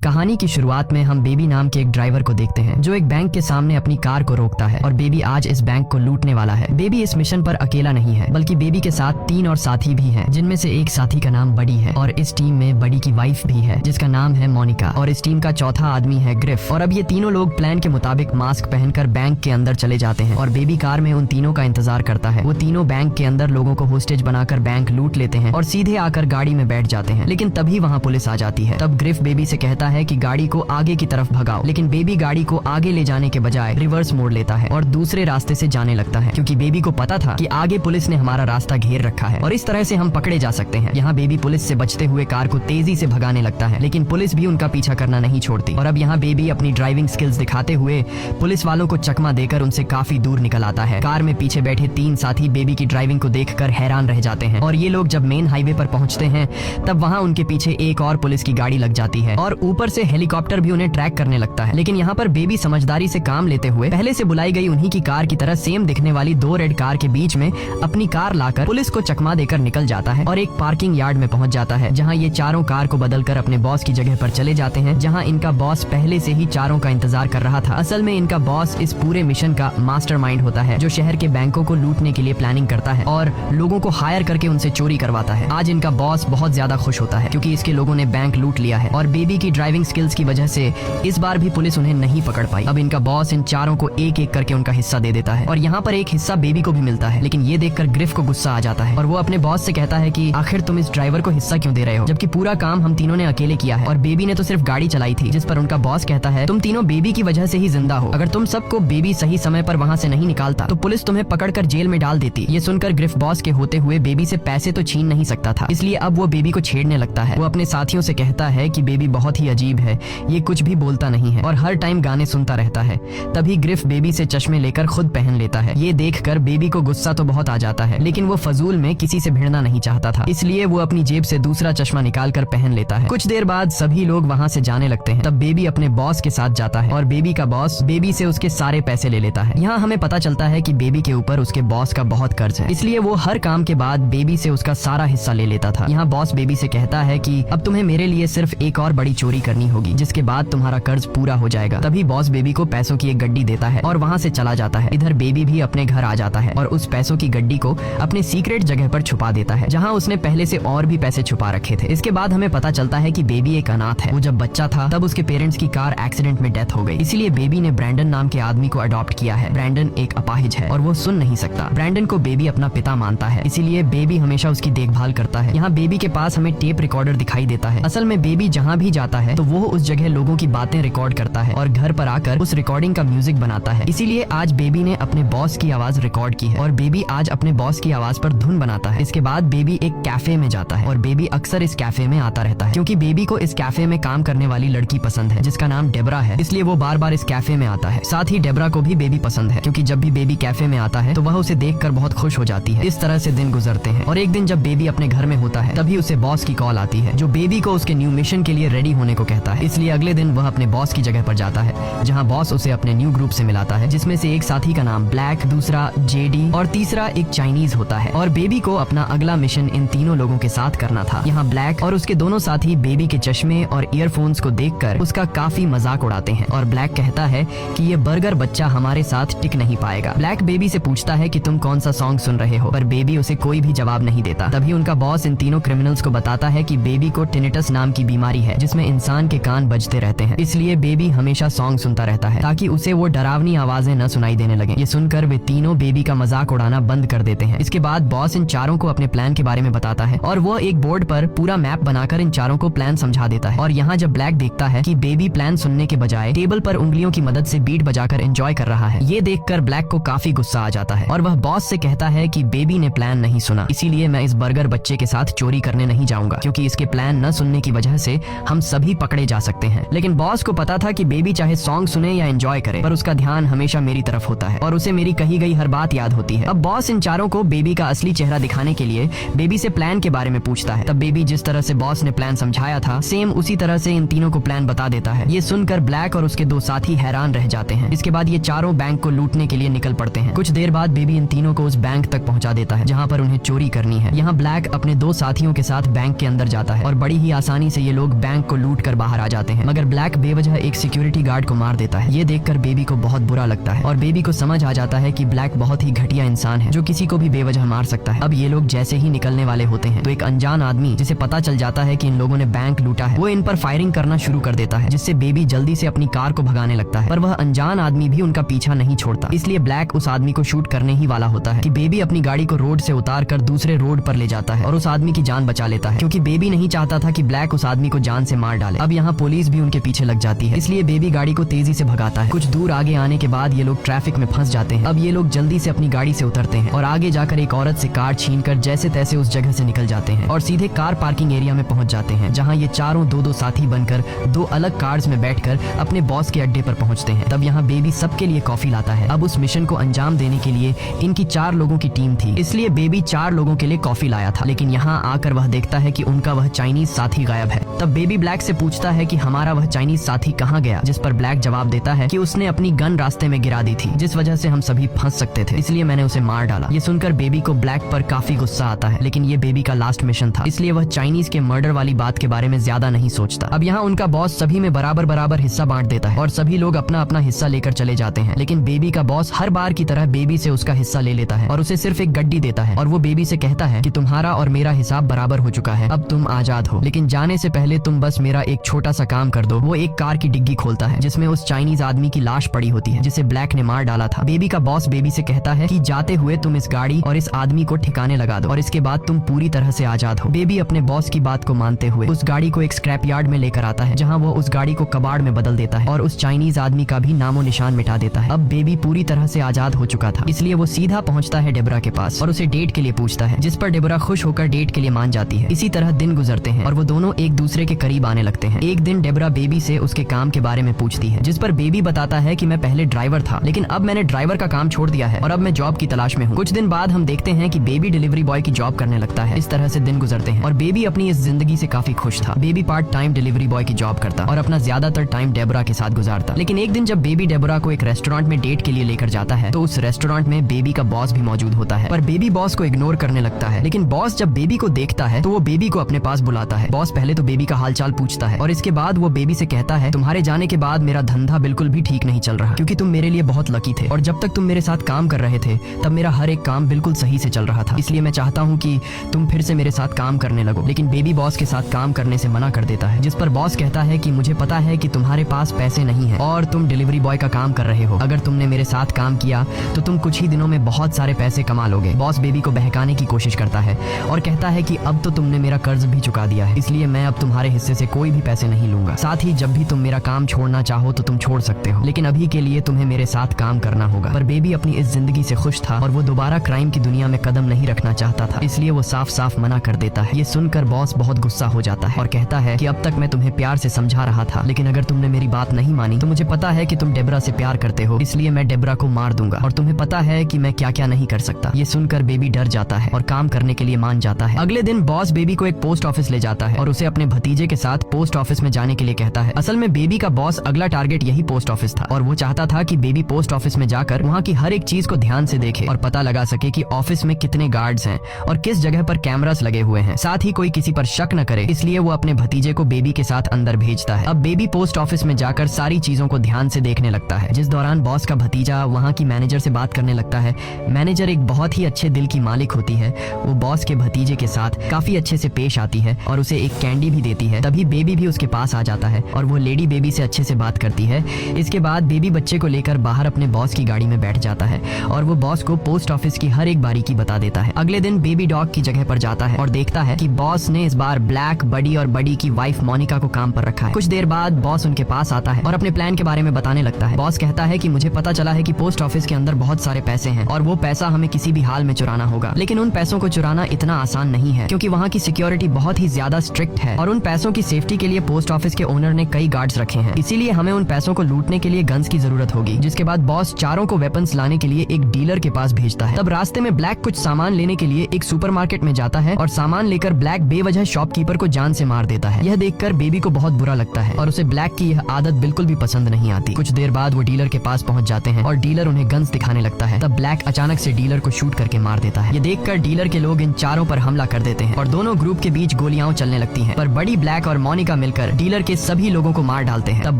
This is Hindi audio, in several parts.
कहानी की शुरुआत में हम बेबी नाम के एक ड्राइवर को देखते हैं जो एक बैंक के सामने अपनी कार को रोकता है और बेबी आज इस बैंक को लूटने वाला है। बेबी इस मिशन पर अकेला नहीं है बल्कि बेबी के साथ 3 और साथी भी हैं, जिनमें से एक साथी का नाम बडी है और इस टीम में बडी की वाइफ भी है जिसका नाम है मोनिका और इस टीम का चौथा आदमी है ग्रिफ। और अब ये तीनों लोग प्लान के मुताबिक मास्क पहनकर बैंक के अंदर चले जाते हैं और बेबी कार में उन तीनों का इंतजार करता है। वो तीनों बैंक के अंदर लोगों को होस्टेज बनाकर बैंक लूट लेते हैं और सीधे आकर गाड़ी में बैठ जाते हैं। लेकिन तभी वहाँ पुलिस आ जाती है। तब ग्रिफ बेबी से कहता है कि गाड़ी को आगे की तरफ भगाओ, लेकिन बेबी गाड़ी को आगे ले जाने के बजाय रिवर्स मोड़ लेता है और दूसरे रास्ते से जाने लगता है क्योंकि बेबी को पता था कि आगे पुलिस ने हमारा रास्ता घेर रखा है और इस तरह से हम पकड़े जा सकते हैं। यहाँ बेबी पुलिस से बचते हुए कार को तेजी से भगाने लगता है, लेकिन पुलिस भी उनका पीछा करना नहीं छोड़ती। और अब यहाँ बेबी अपनी ड्राइविंग स्किल्स दिखाते हुए पुलिस वालों को चकमा देकर उनसे काफी दूर निकल आता है। कार में पीछे बैठे 3 साथी बेबी की ड्राइविंग को देखकर हैरान रह जाते हैं और ये लोग जब मेन हाईवे पर पहुंचते हैं तब वहाँ उनके पीछे एक और पुलिस की गाड़ी लग जाती है और ऊपर से हेलीकॉप्टर भी उन्हें ट्रैक करने लगता है। लेकिन यहाँ पर बेबी समझदारी से काम लेते हुए पहले से बुलाई गई उन्हीं की कार की तरह सेम दिखने वाली 2 रेड कार के बीच में अपनी कार लाकर पुलिस को चकमा देकर निकल जाता है और एक पार्किंग यार्ड में पहुंच जाता है, जहाँ ये चारों कार को बदलकर अपने बॉस की जगह पर चले जाते हैं, जहाँ इनका बॉस पहले से ही चारों का इंतजार कर रहा था। असल में इनका बॉस इस पूरे मिशन का मास्टरमाइंड होता है जो शहर के बैंकों को लूटने के लिए प्लानिंग करता है और लोगों को हायर करके उनसे चोरी करवाता है। आज इनका बॉस बहुत ज्यादा खुश होता है क्योंकि इसके लोगों ने बैंक लूट लिया है और बेबी की ड्राइविंग स्किल्स की वजह से इस बार भी पुलिस उन्हें नहीं पकड़ पाई। अब इनका बॉस इन चारों को एक एक करके उनका हिस्सा दे देता है और यहाँ पर एक हिस्सा बेबी को भी मिलता है। लेकिन ये देखकर ग्रिफ को गुस्सा आ जाता है और वो अपने बॉस से कहता है कि आखिर तुम इस ड्राइवर को हिस्सा क्यों दे रहे हो, जबकि पूरा काम हम तीनों ने अकेले किया है और बेबी ने तो सिर्फ गाड़ी चलाई थी। जिस पर उनका बॉस कहता है तुम तीनों बेबी की वजह से ही जिंदा हो, अगर तुम सबको बेबी सही समय पर वहाँ से नहीं निकालता तो पुलिस तुम्हें पकड़कर जेल में डाल देती। ये सुनकर ग्रिफ बॉस के होते हुए बेबी से पैसे तो छीन नहीं सकता था, इसलिए अब वो बेबी को छेड़ने लगता है। वो अपने साथियों से कहता है कि बेबी बहुत ही अजीब है, ये कुछ भी बोलता नहीं है और हर टाइम गाने सुनता रहता है। तभी ग्रिफ बेबी से चश्मे लेकर खुद पहन लेता है। ये देखकर बेबी को गुस्सा तो बहुत आ जाता है, लेकिन वो फजूल में किसी से भिड़ना नहीं चाहता था, इसलिए वो अपनी जेब से दूसरा चश्मा निकाल कर पहन लेता है। कुछ देर बाद सभी लोग वहाँ से जाने लगते हैं। तब बेबी अपने बॉस के साथ जाता है और बेबी का बॉस बेबी से उसके सारे पैसे ले लेता है। यहाँ हमें पता चलता है कि बेबी के ऊपर उसके बॉस का बहुत कर्ज है, इसलिए वो हर काम के बाद बेबी से उसका सारा हिस्सा ले लेता था। यहाँ बॉस बेबी से कहता है कि अब तुम्हें मेरे लिए सिर्फ एक और बड़ी चोरी करनी होगी, जिसके बाद तुम्हारा कर्ज पूरा हो जाएगा। तभी बॉस बेबी को पैसों की एक गड्डी देता है और वहाँ से चला जाता है। इधर बेबी भी अपने घर आ जाता है और उस पैसों की गड्डी को अपने सीक्रेट जगह पर छुपा देता है, जहाँ उसने पहले से और भी पैसे छुपा रखे थे। इसके बाद हमें पता चलता है कि बेबी एक अनाथ है। वो जब बच्चा था तब उसके पेरेंट्स की कार एक्सीडेंट में डेथ हो गई, इसीलिए बेबी ने ब्रैंडन नाम के आदमी को अडॉप्ट किया है। ब्रैंडन एक अपाहिज है और वो सुन नहीं सकता। ब्रैंडन को बेबी अपना पिता मानता है, इसीलिए बेबी हमेशा उसकी देखभाल करता है। यहाँ बेबी के पास हमें टेप रिकॉर्डर दिखाई देता है। असल में बेबी जहाँ भी जाता है तो वो उस जगह लोगों की बातें रिकॉर्ड करता है और घर पर आकर उस रिकॉर्डिंग का म्यूजिक बनाता है। इसीलिए आज बेबी ने अपने बॉस की आवाज रिकॉर्ड की है और बेबी आज अपने बॉस की आवाज पर धुन बनाता है। इसके बाद बेबी एक कैफे में जाता है और बेबी अक्सर इस कैफे में आता रहता है क्योंकि बेबी को इस कैफे में काम करने वाली लड़की पसंद है जिसका नाम डेबरा है, इसलिए वो बार बार इस कैफे में आता है। साथ ही डेबरा को भी बेबी पसंद है क्योंकि जब भी बेबी कैफे में आता है तो वह उसे देखकर बहुत खुश हो जाती है। इस तरह से दिन गुजरते हैं और एक दिन जब बेबी अपने घर में होता है तभी उसे बॉस की कॉल आती है जो बेबी को उसके न्यू मिशन के लिए रेडी होने को कहता है। इसलिए अगले दिन वह अपने बॉस की जगह पर जाता है, जहाँ बॉस उसे अपने न्यू ग्रुप से मिलाता है, जिसमें से एक साथी का नाम ब्लैक, दूसरा जेडी और तीसरा एक चाइनीज होता है। और बेबी को अपना अगला मिशन इन तीनों लोगों के साथ करना था। यहाँ ब्लैक और उसके दोनों साथी बेबी के चश्मे और ईयरफोन्स को देखकर उसका काफी मजाक उड़ाते हैं और ब्लैक कहता है कि ये बर्गर बच्चा हमारे साथ टिक नहीं पाएगा। ब्लैक बेबी से पूछता है कि तुम कौन सा सॉन्ग सुन रहे हो, पर बेबी उसे कोई भी जवाब नहीं देता। तभी उनका बॉस इन तीनों क्रिमिनल्स को बताता है कि बेबी को टिनिटस नाम की बीमारी है जिसमें इंसान के कान बजते रहते हैं, इसलिए बेबी हमेशा सॉन्ग सुनता रहता है ताकि उसे वो डरावनी आवाजें न सुनाई देने लगे। ये सुनकर वे तीनों बेबी का मजाक उड़ाना बंद कर देते हैं। इसके बाद बॉस इन चारों को अपने प्लान के बारे में बताता है और वो एक बोर्ड पर पूरा मैप बनाकर इन चारों को प्लान समझा देता है। और यहाँ जब ब्लैक देखता है कि बेबी प्लान सुनने के बजाय टेबल पर उंगलियों की मदद से बीट बजाकर एंजॉय कर रहा है, ये देखकर ब्लैक को काफी गुस्सा आ जाता है और वह बॉस से कहता है कि बेबी ने प्लान नहीं सुना, इसीलिए मैं इस बर्गर बच्चे के साथ चोरी करने नहीं जाऊंगा क्योंकि इसके प्लान न सुनने की वजह से हम सभी पकड़े जा सकते हैं। लेकिन बॉस को पता था कि बेबी चाहे सॉन्ग सुने या एंजॉय करे, पर उसका ध्यान हमेशा मेरी तरफ होता है और उसे मेरी कही गई हर बात याद होती है। अब बॉस इन चारों को बेबी का असली चेहरा दिखाने के लिए बेबी से प्लान के बारे में पूछता है। तब बेबी जिस तरह से बॉस ने प्लान समझाया था सेम उसी तरह से इन तीनों को प्लान बता देता है। ये सुनकर ब्लैक और उसके 2 साथी हैरान रह जाते हैं। इसके बाद ये चारों बैंक को लूटने के लिए निकल पड़ते हैं। कुछ देर बाद बेबी इन तीनों को उस बैंक तक पहुंचा देता है जहां पर उन्हें चोरी करनी है। यहाँ ब्लैक अपने 2 साथियों के साथ बैंक के अंदर जाता है और बड़ी ही आसानी से ये लोग बैंक को लूट कर कर बाहर आ जाते हैं, मगर ब्लैक बेवजह एक सिक्योरिटी गार्ड को मार देता है। ये देखकर बेबी को बहुत बुरा लगता है और बेबी को समझ आ जाता है कि ब्लैक बहुत ही घटिया इंसान है जो किसी को भी बेवजह मार सकता है। अब ये लोग जैसे ही निकलने वाले होते हैं तो एक अनजान आदमी जिसे पता चल जाता है कि इन लोगों ने बैंक लूटा है, वो इन पर फायरिंग करना शुरू कर देता है, जिससे बेबी जल्दी से अपनी कार को भगाने लगता है। पर वह अनजान आदमी भी उनका पीछा नहीं छोड़ता, इसलिए ब्लैक उस आदमी को शूट करने ही वाला होता है कि बेबी अपनी गाड़ी को रोड से उतार कर दूसरे रोड पर ले जाता है और उस आदमी की जान बचा लेता है, क्योंकि बेबी नहीं चाहता था कि ब्लैक उस आदमी को जान से मार डाले। अब यहाँ पुलिस भी उनके पीछे लग जाती है, इसलिए बेबी गाड़ी को तेजी से भगाता है। कुछ दूर आगे आने के बाद ये लोग ट्रैफिक में फंस जाते हैं। अब ये लोग जल्दी से अपनी गाड़ी से उतरते हैं और आगे जाकर एक औरत से कार छीनकर जैसे तैसे उस जगह से निकल जाते हैं और सीधे कार पार्किंग एरिया में पहुंच जाते हैं, जहां ये चारों दो साथी बनकर दो अलग कार्स में बैठकर अपने बॉस के अड्डे पर पहुंचते हैं। तब यहाँ बेबी सबके लिए कॉफी लाता है। अब उस मिशन को अंजाम देने के लिए इनकी 4 लोगों की टीम थी, इसलिए बेबी 4 लोगों के लिए कॉफी लाया था। लेकिन यहाँ आकर वह देखता है कि उनका वह चाइनीज साथी गायब है। तब बेबी ब्लैक से पूछता है कि हमारा वह चाइनीज साथी कहाँ गया, जिस पर ब्लैक जवाब देता है कि उसने अपनी गन रास्ते में गिरा दी थी, जिस वजह से हम सभी फंस सकते थे, इसलिए मैंने उसे मार डाला। ये सुनकर बेबी को ब्लैक पर काफी गुस्सा आता है, लेकिन ये बेबी का लास्ट मिशन था, इसलिए वह चाइनीज के मर्डर वाली बात के बारे में ज्यादा नहीं सोचता। अब यहाँ उनका बॉस सभी में बराबर हिस्सा बांट देता है और सभी लोग अपना अपना हिस्सा लेकर चले जाते हैं। लेकिन बेबी का बॉस हर बार की तरह बेबी से उसका हिस्सा ले लेता है और उसे सिर्फ एक गड्डी देता है और वो बेबी से कहता है कि तुम्हारा और मेरा हिसाब बराबर हो चुका है, अब तुम आजाद हो, लेकिन जाने से पहले तुम बस मेरा एक छोटा सा काम कर दो। वो एक कार की डिग्गी खोलता है जिसमें उस चाइनीज आदमी की लाश पड़ी होती है जिसे ब्लैक ने मार डाला था। बेबी का बॉस बेबी से कहता है कि जाते हुए तुम इस गाड़ी और इस आदमी को ठिकाने लगा दो और इसके बाद तुम पूरी तरह से आजाद हो। बेबी अपने बॉस की बात को मानते हुए उस गाड़ी को एक स्क्रैप यार्ड में लेकर आता है, जहां वो उस गाड़ी को कबाड़ में बदल देता है और उस चाइनीज आदमी का भी नामो निशान मिटा देता है। अब बेबी पूरी तरह से आजाद हो चुका था, इसलिए वो सीधा पहुंचता है डेबरा के पास और उसे डेट के लिए पूछता है, जिस पर डेबरा खुश होकर डेट के लिए मान जाती है। इसी तरह दिन गुजरते हैं और वो दोनों एक दूसरे के करीब आने लगते हैं। एक दिन डेबरा बेबी से उसके काम के बारे में पूछती है, जिस पर बेबी बताता है कि मैं पहले ड्राइवर था, लेकिन अब मैंने ड्राइवर का काम छोड़ दिया है और अब मैं जॉब की तलाश में हूँ। कुछ दिन बाद हम देखते हैं कि बेबी डिलीवरी बॉय की जॉब करने लगता है। इस तरह से दिन गुजरते हैं और बेबी अपनी इस जिंदगी से काफी खुश था। Baby part time delivery boy की जॉब करता और अपना ज्यादातर टाइम डेबरा के साथ गुजारता। लेकिन एक दिन जब बेबी डेबरा को एक रेस्टोरेंट में डेट के लिए लेकर जाता है तो उस रेस्टोरेंट में बेबी का बॉस भी मौजूद होता है, पर बेबी बॉस को इग्नोर करने लगता है। लेकिन बॉस जब बेबी को देखता है तो वो बेबी को अपने पास बुलाता है। बॉस पहले तो बेबी का हालचाल पूछता है और इसके बाद वो बेबी से कहता है, तुम्हारे जाने के बाद मेरा धंधा बिल्कुल भी ठीक नहीं चल रहा, क्योंकि तुम मेरे लिए बहुत लकी थे और जब तक तुम मेरे साथ काम कर रहे थे तब मेरा हर एक काम बिल्कुल सही से चल रहा था, इसलिए मैं चाहता हूँ कि तुम फिर से मेरे साथ काम करने लगो। लेकिन बेबी बॉस के साथ काम करने से मना कर देता है, जिस पर बॉस कहता है कि मुझे पता है कि तुम्हारे पास पैसे नहीं है और तुम डिलीवरी बॉय का काम कर रहे हो, अगर तुमने मेरे साथ काम किया तो तुम कुछ ही दिनों में बहुत सारे पैसे कमा लोगे। बॉस बेबी को बहकाने की कोशिश करता है और कहता है कि अब तो तुमने मेरा कर्ज भी चुका दिया है, इसलिए मैं अब तुम्हारे हिस्से से कोई भी पैसे नहीं लूंगा। साथ ही जब भी तुम मेरा काम छोड़ना चाहो तो तुम छोड़ सकते हो, लेकिन अभी के लिए तुम्हें मेरे साथ काम करना होगा। पर बेबी अपनी इस जिंदगी से खुश था और वो दोबारा क्राइम की दुनिया में कदम नहीं रखना चाहता था, इसलिए वो साफ साफ मना कर देता है। ये सुनकर बॉस बहुत गुस्सा हो जाता है और कहता है कि अब तक मैं तुम्हें प्यार से समझा रहा था, लेकिन अगर तुमने मेरी बात नहीं मानी तो मुझे पता है कि तुम डेबरा से प्यार करते हो, इसलिए मैं डेबरा को मार दूंगा और तुम्हें पता है कि मैं क्या क्या नहीं कर सकता। ये सुनकर बेबी डर जाता है और काम करने के लिए मान जाता है। अगले दिन बॉस बेबी को एक पोस्ट ऑफिस ले जाता है और उसे अपने भतीजे के साथ पोस्ट ऑफिस में जाने के लिए कहता है। असल में बेबी का बॉस अगला टारगेट यही पोस्ट ऑफिस था और वो चाहता था कि बेबी पोस्ट ऑफिस में जाकर वहाँ की हर एक चीज को ध्यान से देखे और पता लगा सके कि ऑफिस में कितने गार्ड्स हैं और किस जगह पर कैमरास लगे हुए हैं, साथ ही कोई किसी पर शक न करे, इसलिए वो अपने भतीजे को बेबी के साथ अंदर भेजता है। अब बेबी पोस्ट ऑफिस में जाकर सारी चीजों को ध्यान से देखने लगता है, जिस दौरान बॉस का भतीजा वहाँ की मैनेजर से बात करने लगता है। मैनेजर एक बहुत ही अच्छे दिल की मालिक होती है, वो बॉस के भतीजे के साथ काफी अच्छे से पेश आती है और उसे एक कैंडी भी देती है। तभी बेबी भी उसके पास आ जाता है और वो लेडी बेबी से अच्छे से बात करती है। इसके बाद बेबी बच्चे को लेकर बाहर अपने बॉस की गाड़ी में बैठ जाता है और वो बॉस को पोस्ट ऑफिस की हर एक बारीकी बता देता है। अगले दिन बेबी डॉग की जगह पर जाता है और देखता है कि बॉस ने इस बार ब्लैक, बडी और बडी की वाइफ मोनिका को काम पर रखा है। कुछ देर बाद बॉस उनके पास आता है और अपने प्लान के बारे में बताने लगता है। बॉस कहता है कि मुझे पता चला है कि पोस्ट ऑफिस के अंदर बहुत सारे पैसे हैं और वो पैसा हमें किसी भी हाल में चुराना होगा, लेकिन उन पैसों को चुराना इतना आसान नहीं है क्योंकि वहाँ की सिक्योरिटी बहुत ही ज्यादा स्ट्रिक्ट है और उन पैसों की सेफ्टी के लिए पोस्ट ऑफिस के ओनर ने कई गार्ड्स रखे हैं, इसीलिए हमें उन पैसों को लूटने के लिए गन्स की जरूरत होगी। जिसके बाद बॉस चारों को वेपन्स लाने के लिए एक डीलर के पास भेजता है। तब रास्ते में ब्लैक कुछ सामान लेने के लिए एक सुपरमार्केट में जाता है और सामान लेकर ब्लैक बेवजह शॉपकीपर को जान से मार देता है। यह देखकर बेबी को बहुत बुरा लगता है और उसे ब्लैक की यह आदत बिल्कुल भी पसंद नहीं आती। कुछ देर बाद वो डीलर के पास पहुंच जाते हैं और डीलर उन्हें गन्स दिखाने लगता है। तब ब्लैक अचानक से डीलर को शूट करके मार देता है। ये देखकर डीलर के लोग इन चारों पर हमला कर देते हैं और दोनों ग्रुप के बीच गोलियां चलने लगती हैं। पर बड़ी, ब्लैक और मोनिका मिलकर डीलर के सभी लोगों को मार डालते हैं। तब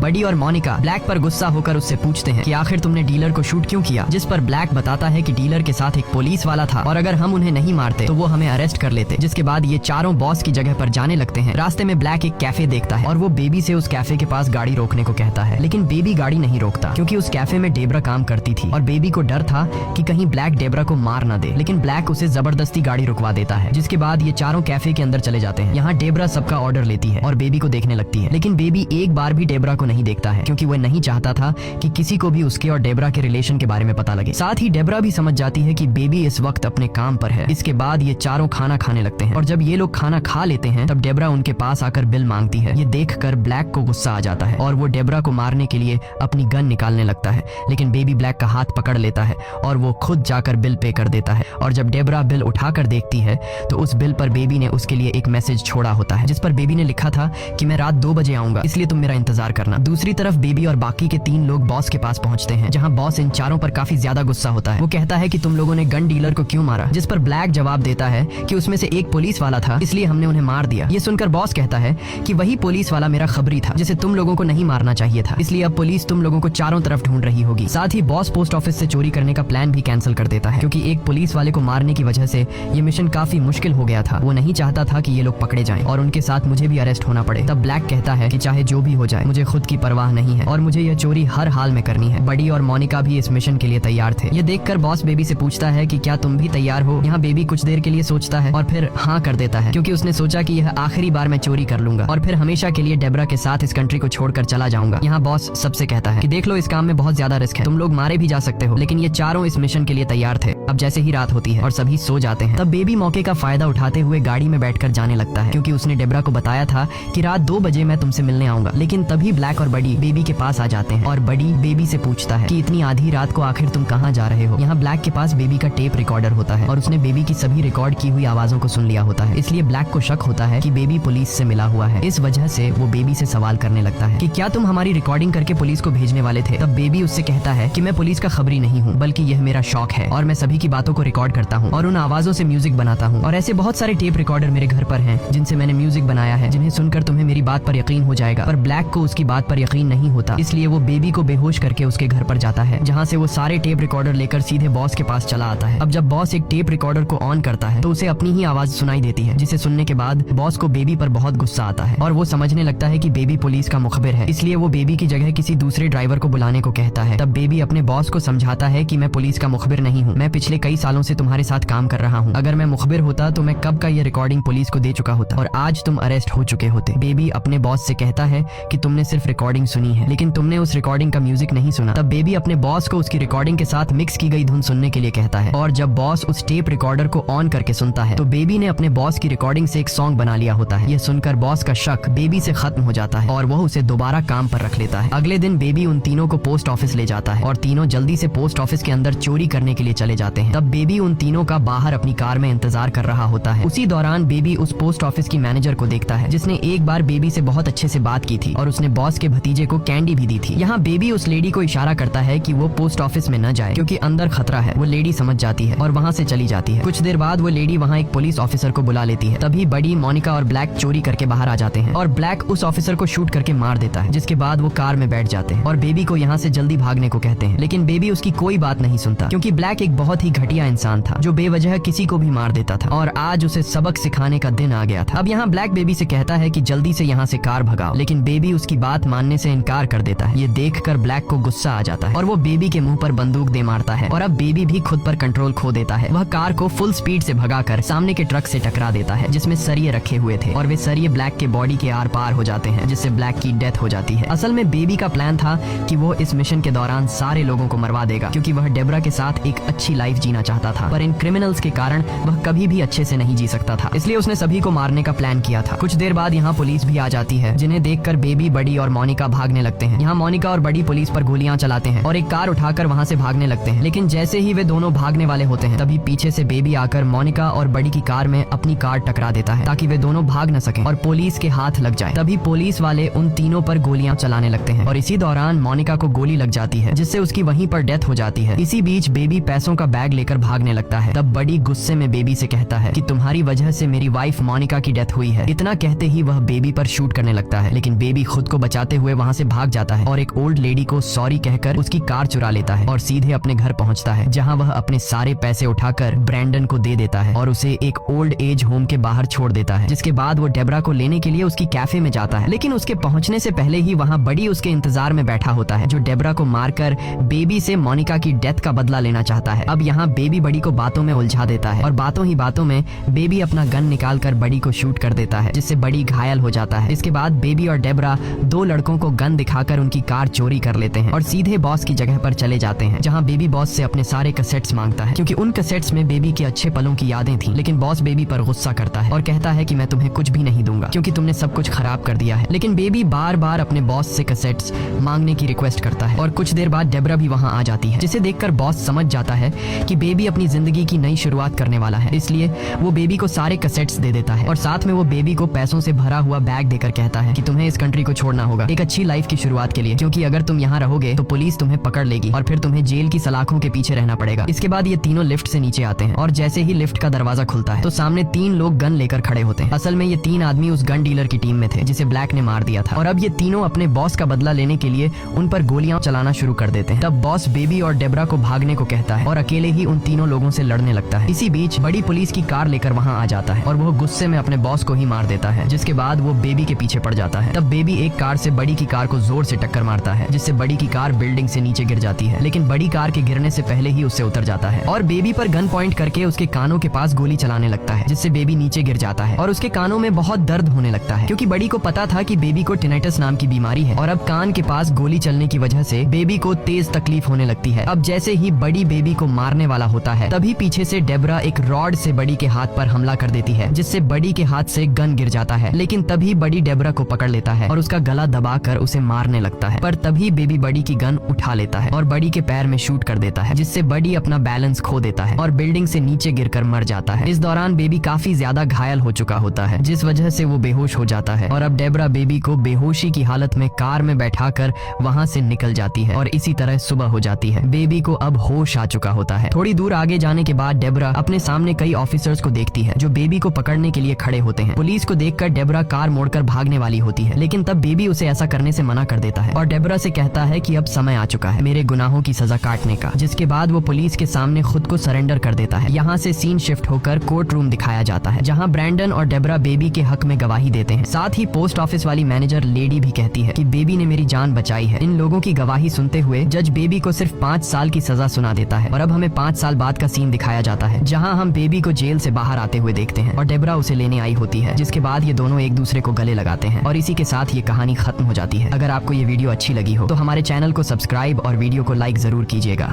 बडी और मोनिका ब्लैक पर गुस्सा होकर उससे पूछते हैं कि आखिर तुमने डीलर को शूट क्यों किया, जिस पर ब्लैक बताता है कि डीलर के साथ एक पुलिस वाला था और अगर हम उन्हें नहीं मारते तो वो हमें अरेस्ट कर लेते। जिसके बाद ये चारों बॉस की जगह पर जाने लगते हैं। रास्ते में ब्लैक एक कैफे देखता है और वो बेबी से उस कैफे के पास गाड़ी रोकने को कहता है, लेकिन बेबी गाड़ी नहीं रोकता क्योंकि उस कैफे में डेब्रा काम करती थी और बेबी को डर था कि कहीं ब्लैक डेब्रा को मार ना दे, लेकिन ब्लैक उसे जबरदस्ती गाड़ी रुकवा देता है। जिसके बाद ये चारों कैफे के अंदर चले जाते हैं। यहाँ डेब्रा सबका ऑर्डर लेती है और बेबी को देखने लगती है, लेकिन बेबी एक बार भी डेब्रा को नहीं देखता है क्योंकि वह नहीं चाहता था कि किसी को भी उसके और डेब्रा के रिलेशन के बारे में पता लगे। साथ ही डेब्रा भी समझ जाती है कि बेबी इस वक्त अपने काम पर है। इसके बाद ये चारों खाना खाने लगते हैं और जब ये लोग खाना खा लेते हैं तब डेब्रा उनके पास आकर बिल मांगती है। ये देखकर ब्लैक को गुस्सा आ जाता है और वो डेब्रा को मारने के लिए अपनी गन निकालने लगता है, लेकिन बेबी ब्लैक का हाथ पकड़ लेता है और वो खुद जाकर बिल पे कर देता है। और जब डेब्रा बिल उठाकर देखती है तो उस बिल पर बेबी ने उसके लिए एक मैसेज छोड़ा होता है, जिस पर बेबी ने लिखा था कि मैं रात 2 बजे आऊंगा, इसलिए तुम मेरा इंतजार करना। दूसरी तरफ बेबी और बाकी के 3 लोग बॉस के पास पहुंचते हैं, जहां बॉस इन चारों पर काफी ज्यादा गुस्सा होता है। वो कहता है कि तुम लोगों ने गन डीलर को क्यों मारा, जिस पर ब्लैक जवाब देता है कि उसमें से एक पुलिस वाला था इसलिए हमने उन्हें मार दिया। ये सुनकर बॉस कहता है कि वही पुलिस वाला मेरा खबरी था जिसे तुम लोगों को नहीं मारना चाहिए था, इसलिए अब पुलिस तुम लोगों को चारों तरफ ढूंढ रही होगी। साथ ही बॉस पोस्ट ऑफिस से चोरी करने का प्लान भी कैंसिल कर देता है क्योंकि एक पुलिस वाले को मारने की वजह से ये मिशन काफी मुश्किल हो गया था। वो नहीं चाहता था कि ये लोग पकड़े जाएं और उनके साथ मुझे भी अरेस्ट होना पड़े। तब ब्लैक कहता है कि चाहे जो भी हो जाए मुझे खुद की परवाह नहीं है और मुझे यह चोरी हर हाल में करनी है। बडी और मोनिका भी इस मिशन के लिए तैयार थे। ये देखकर बॉस बेबी से पूछता है कि क्या तुम भी तैयार हो। यहाँ बेबी कुछ देर के लिए सोचता है और फिर हाँ कर देता है क्योंकि उसने सोचा कि यह आखिरी बार मैं चोरी कर लूंगा और फिर हमेशा के लिए डेब्रा के साथ इस कंट्री को छोड़कर चला जाऊंगा। यहाँ बॉस सबसे कहता है कि देख लो इस काम में बहुत ज्यादा रिस्क है, तुम लोग मारे भी जा सकते हो, लेकिन ये चारों इस मिशन के लिए तैयार थे। अब जैसे ही रात होती है और सभी सो जाते हैं तब बेबी मौके का फायदा उठाते हुए गाड़ी में बैठकर जाने लगता है क्योंकि उसने डेब्रा को बताया था कि रात 2 बजे मैं तुमसे मिलने आऊंगा। लेकिन तभी ब्लैक और बडी बेबी के पास आ जाते हैं और बडी बेबी से पूछता है कि इतनी आधी रात को आखिर तुम कहाँ जा रहे हो। यहाँ ब्लैक के पास बेबी का टेप रिकॉर्डर होता है और उसने बेबी की सभी रिकॉर्ड की हुई आवाजों को सुन लिया होता है, इसलिए ब्लैक को शक होता है कि बेबी पुलिस से मिला हुआ है। इस वजह से वो बेबी से सवाल करने लगता है कि क्या तुम हमारी रिकॉर्डिंग करके पुलिस को भेजने वाले थे। तब बेबी उससे कहता है कि मैं पुलिस का खबरी नहीं हूँ, बल्कि यह मेरा शौक है और मैं सभी की बातों को रिकॉर्ड करता हूँ और उन आवाजों से म्यूजिक बनाता हूँ और ऐसे बहुत सारे टेप रिकॉर्डर मेरे घर पर हैं जिनसे मैंने म्यूजिक बनाया है, जिन्हें सुनकर तुम्हें मेरी बात पर यकीन हो जाएगा। पर ब्लैक को उसकी बात पर यकीन नहीं होता, इसलिए वो बेबी को बेहोश करके उसके घर पर जाता है, जहाँ से वो सारे टेप रिकॉर्डर लेकर सीधे बॉस के पास चला आता है। अब जब बॉस एक टेप रिकॉर्डर को ऑन करता है तो उसे अपनी ही आवाज सुनाई देती है, जिसे सुनने के बाद बॉस को बेबी पर बहुत गुस्सा आता है और वो समझने लगता है कि बेबी पुलिस का मुखबिर है, इसलिए वो बेबी की जगह किसी दूसरे ड्राइवर को बुलाने को कहता है। तब बेबी अपने बॉस को समझाता है कि मैं पुलिस का मुखबिर नहीं हूँ, मैं पिछले कई सालों से तुम्हारे साथ काम कर रहा हूँ, अगर मैं मुखबिर होता तो मैं कब का ये रिकॉर्डिंग पुलिस को दे चुका होता और आज तुम अरेस्ट हो चुके होते। बेबी अपने बॉस से कहता है कि तुमने सिर्फ रिकॉर्डिंग सुनी है, लेकिन तुमने उस रिकॉर्डिंग का म्यूजिक नहीं सुना। तब बेबी अपने बॉस को उसकी रिकॉर्डिंग के साथ मिक्स की गई धुन सुनने के लिए कहता है और जब बॉस उस टेप रिकॉर्डर को ऑन करके सुनता है तो बेबी ने अपने बॉस की रिकॉर्डिंग से एक सॉन्ग बना लिया होता है। यह सुनकर बॉस का शक बेबी से खत्म हो जाता है और वह उसे दोबारा काम पर रख लेता है। अगले दिन बेबी उन तीनों को पोस्ट ऑफिस ले जाता है और तीनों जल्दी से पोस्ट ऑफिस के अंदर चोरी करने के लिए चले जाते हैं। तब बेबी उन तीनों का बाहर अपनी कार में इंतजार कर रहा होता है। उसी दौरान बेबी उस पोस्ट ऑफिस की मैनेजर को देखता है जिसने एक बार बेबी से बहुत अच्छे से बात की थी और उसने बॉस के भतीजे को कैंडी भी दी थी। यहाँ बेबी उस लेडी को इशारा करता है कि वो पोस्ट ऑफिस में न जाए क्योंकि अंदर खतरा है। वो लेडी समझ जाती है और वहाँ से चली जाती है। कुछ देर बाद वो लेडी वहाँ एक पुलिस ऑफिसर को बुला लेती है। तभी बडी, मोनिका और ब्लैक चोरी करके बाहर आ जाते हैं और ब्लैक उस ऑफिसर को शूट करके मार देता है, जिसके बाद वो कार में बैठ जाते हैं और बेबी को यहाँ से जल्दी भागने को कहते हैं, लेकिन बेबी उसकी कोई बात नहीं सुनता क्योंकि ब्लैक एक बहुत ही घटिया इंसान था जो बेवजह किसी को भी मार देता था और आज उसे सबक सिखाने का दिन आ गया था। अब यहाँ ब्लैक बेबी से कहता है कि जल्दी से यहाँ से कार भगाओ, लेकिन बेबी उसकी बात मानने से इनकार कर देता है। ये देखकर ब्लैक को गुस्सा आ जाता है और वो बेबी के मुंह पर बंदूक दे मारता है और अब बेबी भी खुद पर कंट्रोल खो देता है। वह कार को फुल स्पीड से भगाकर सामने के ट्रक से टकरा देता है जिसमें सरिये रखे हुए थे और वे सरिये ब्लैक के बॉडी के आर पार हो जाते हैं, जिससे ब्लैक की डेथ हो जाती है। असल में बेबी का प्लान था कि वो इस मिशन के दौरान सारे लोगों को मरवा देगा क्योंकि वह डेब्रा के साथ एक अच्छी लाइफ जीना चाहता था, पर इन क्रिमिनल्स के कारण वह कभी भी अच्छे से नहीं जी सकता था, इसलिए उसने सभी को मारने का प्लान किया था। कुछ देर बाद यहाँ पुलिस भी आ जाती है, जिन्हें देखकर बेबी, बडी और मोनिका भागने लगते हैं। यहाँ मोनिका और बडी पुलिस पर गोलियां चलाते हैं और एक कार उठाकर वहाँ से भागने लगते हैं, लेकिन जैसे ही वे दोनों भागने वाले होते हैं तभी पीछे से बेबी आकर मोनिका और बडी की कार में अपनी कार टकरा देता है ताकि वे दोनों भाग न सकें और पुलिस के हाथ लग जाए। तभी पुलिस वाले उन तीनों पर गोलियां चलाने लगते हैं और इसी दौरान मोनिका को गोली लग जाती है जिससे उसकी वहीं पर डेथ हो जाती है। इसी बीच बेबी पैसों का बैग लेकर भागने लगता है। तब बडी गुस्से में बेबी से कहता है कि तुम्हारी वजह से मेरी वाइफ मोनिका की डेथ हुई है। इतना कहते ही वह बेबी बेबी पर शूट करने लगता है, लेकिन बेबी खुद को बचाते हुए वहाँ से भाग जाता है और एक ओल्ड लेडी को सॉरी कहकर उसकी कार चुरा लेता है और सीधे अपने घर पहुंचता है, जहाँ वह अपने सारे पैसे उठाकर ब्रैंडन को दे देता है और उसे एक ओल्ड एज होम के बाहर छोड़ देता है। जिसके बाद वो डेबरा को लेने के लिए उसकी कैफे में जाता है, लेकिन उसके पहुंचने से पहले ही वहाँ बड़ी उसके इंतजार में बैठा होता है, जो डेबरा को मारकर बेबी से मोनिका की डेथ का बदला लेना चाहता है। अब यहाँ बेबी बड़ी को बातों में उलझा देता है और बातों ही बातों में बेबी अपना गन निकाल कर बड़ी को शूट कर देता है, जिससे बड़ी घायल हो जाता है। इसके बाद बेबी और डेबरा दो लड़कों को गन दिखाकर उनकी कार चोरी कर लेते हैं और सीधे बॉस की जगह पर चले जाते हैं, जहाँ बेबी बॉस से अपने सारे कैसेट्स मांगता है, क्योंकि उन कैसेट्स में बेबी के अच्छे पलों की यादें थी। लेकिन बॉस बेबी पर गुस्सा करता है और कहता है कि मैं तुम्हें कुछ भी नहीं दूंगा क्योंकि तुमने सब कुछ खराब कर दिया है। लेकिन बेबी बार बार अपने बॉस से कैसेट्स मांगने की रिक्वेस्ट करता है और कुछ देर बाद डेबरा भी वहाँ आ जाती है, जिसे देखकर बॉस समझ जाता है कि बेबी अपनी जिंदगी की नई शुरुआत करने वाला है। इसलिए वो बेबी को सारे कैसेट्स दे देता है और साथ में वो बेबी को पैसों से भरा हुआ बैग देकर कहता है कि तुम्हें इस कंट्री को छोड़ना होगा एक अच्छी लाइफ की शुरुआत के लिए, क्योंकि अगर तुम यहाँ रहोगे तो पुलिस तुम्हें पकड़ लेगी और फिर तुम्हें जेल की सलाखों के पीछे रहना पड़ेगा। इसके बाद ये तीनों लिफ्ट से नीचे आते हैं और जैसे ही लिफ्ट का दरवाजा खुलता है तो सामने तीन लोग गन लेकर खड़े होते हैं। असल में ये तीन आदमी उस गन डीलर की टीम में थे जिसे ब्लैक ने मार दिया था और अब ये तीनों अपने बॉस का बदला लेने के लिए उन पर गोलियां चलाना शुरू कर देते हैं। तब बॉस बेबी और डेबरा को भागने को कहता है और अकेले ही उन तीनों लोगों से लड़ने लगता है। इसी बीच बड़ी पुलिस की कार लेकर वहाँ आ जाता है और वो गुस्से में अपने बॉस को ही मार देता है, जिसके बाद वो बेबी के पीछे पड़ जाता है। तब बेबी एक कार से बड़ी की कार को जोर से टक्कर मारता है, जिससे बड़ी की कार बिल्डिंग से नीचे गिर जाती है, लेकिन बड़ी कार के गिरने से पहले ही उससे उतर जाता है और बेबी पर गन पॉइंट करके उसके कानों के पास गोली चलाने लगता है, जिससे बेबी नीचे गिर जाता है और उसके कानों में बहुत दर्द होने लगता है, क्योंकि बड़ी को पता था कि बेबी को टिनाइटस नाम की बीमारी है और अब कान के पास गोली चलने की वजह से बेबी को तेज तकलीफ होने लगती है। अब जैसे ही बड़ी बेबी को मारने वाला होता है तभी पीछे से डेबरा एक रॉड से बड़ी के हाथ पर हमला कर देती है, जिससे बड़ी के हाथ से गन गिर जाता है, लेकिन तभी बड़ी डेबरा को पकड़ लेता है और उसका गला दबाकर उसे मारने लगता है। पर तभी बेबी बड़ी की गन उठा लेता है और बड़ी के पैर में शूट कर देता है, जिससे बड़ी अपना बैलेंस खो देता है और बिल्डिंग से नीचे गिरकर मर जाता है। इस दौरान बेबी काफी ज्यादा घायल हो चुका होता है, जिस वजह से वो बेहोश हो जाता है और अब डेबरा बेबी को बेहोशी की हालत में कार में बैठाकर वहाँ से निकल जाती है और इसी तरह सुबह हो जाती है। बेबी को अब होश आ चुका होता है। थोड़ी दूर आगे जाने के बाद डेबरा अपने सामने कई ऑफिसर्स को देखती है जो बेबी को पकड़ने के लिए खड़े होते हैं। पुलिस को देखकर डेबरा कार मोड़कर भागने वाली होती है, लेकिन तब बेबी उसे ऐसा करने से मना कर देता है और डेबरा से कहता है कि अब समय आ चुका है मेरे गुनाहों की सजा काटने का, जिसके बाद वो पुलिस के सामने खुद को सरेंडर कर देता है। यहाँ से सीन शिफ्ट होकर कोर्ट रूम दिखाया जाता है, जहाँ ब्रैंडन और डेबरा बेबी के हक में गवाही देते हैं। साथ ही पोस्ट ऑफिस वाली मैनेजर लेडी भी कहती है कि बेबी ने मेरी जान बचाई है। इन लोगों की गवाही सुनते हुए जज बेबी को सिर्फ 5 साल की सजा सुना देता है और अब हमें 5 साल बाद का सीन दिखाया जाता है, जहाँ हम बेबी को जेल से बाहर आते हुए देखते हैं और डेबरा उसे लेने आई होती है, जिसके बाद ये दोनों एक दूसरे को गले लगाते हैं और इसी के साथ ये कहानी खत्म हो जाती है। अगर आपको ये वीडियो अच्छी लगी हो तो हमारे चैनल को सब्सक्राइब और वीडियो को लाइक जरूर कीजिएगा।